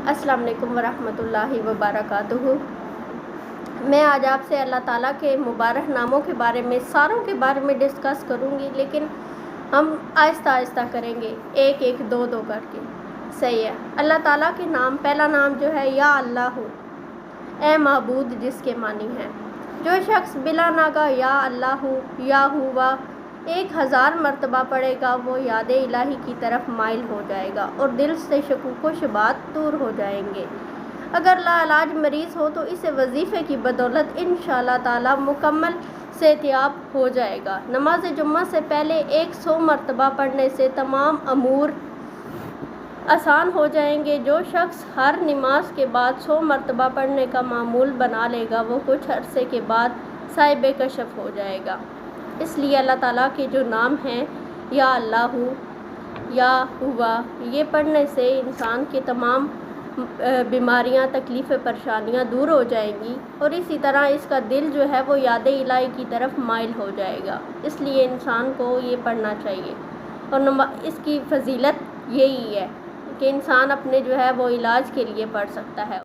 السلام علیکم ورحمۃ اللہ وبرکاتہ۔ میں آج آپ سے اللہ تعالیٰ کے مبارک ناموں کے بارے میں ساروں کے بارے میں ڈسکس کروں گی، لیکن ہم آہستہ آہستہ کریں گے، ایک ایک دو دو کر کے۔ صحیح ہے۔ اللہ تعالیٰ کے نام، پہلا نام جو ہے یا اللہ، اے معبود جس کے معنی ہے۔ جو شخص بلا ناگہ یا اللہ یا ہوا 1000 مرتبہ پڑھے گا وہ یاد الہی کی طرف مائل ہو جائے گا اور دل سے شکوک و شبہات دور ہو جائیں گے۔ اگر لا علاج مریض ہو تو اس وظیفے کی بدولت انشاءاللہ تعالی مکمل صحتیاب ہو جائے گا۔ نماز جمعہ سے پہلے 100 مرتبہ پڑھنے سے تمام امور آسان ہو جائیں گے۔ جو شخص ہر نماز کے بعد 100 مرتبہ پڑھنے کا معمول بنا لے گا وہ کچھ عرصے کے بعد صاحب کشف ہو جائے گا۔ اس لیے اللہ تعالیٰ کے جو نام ہیں یا اللہ یا ہوا، یہ پڑھنے سے انسان کے تمام بیماریاں، تکلیفیں، پریشانیاں دور ہو جائیں گی، اور اسی طرح اس کا دل جو ہے وہ یاد الہی کی طرف مائل ہو جائے گا۔ اس لیے انسان کو یہ پڑھنا چاہیے، اور اس کی فضیلت یہی ہے کہ انسان اپنے جو ہے وہ علاج کے لیے پڑھ سکتا ہے۔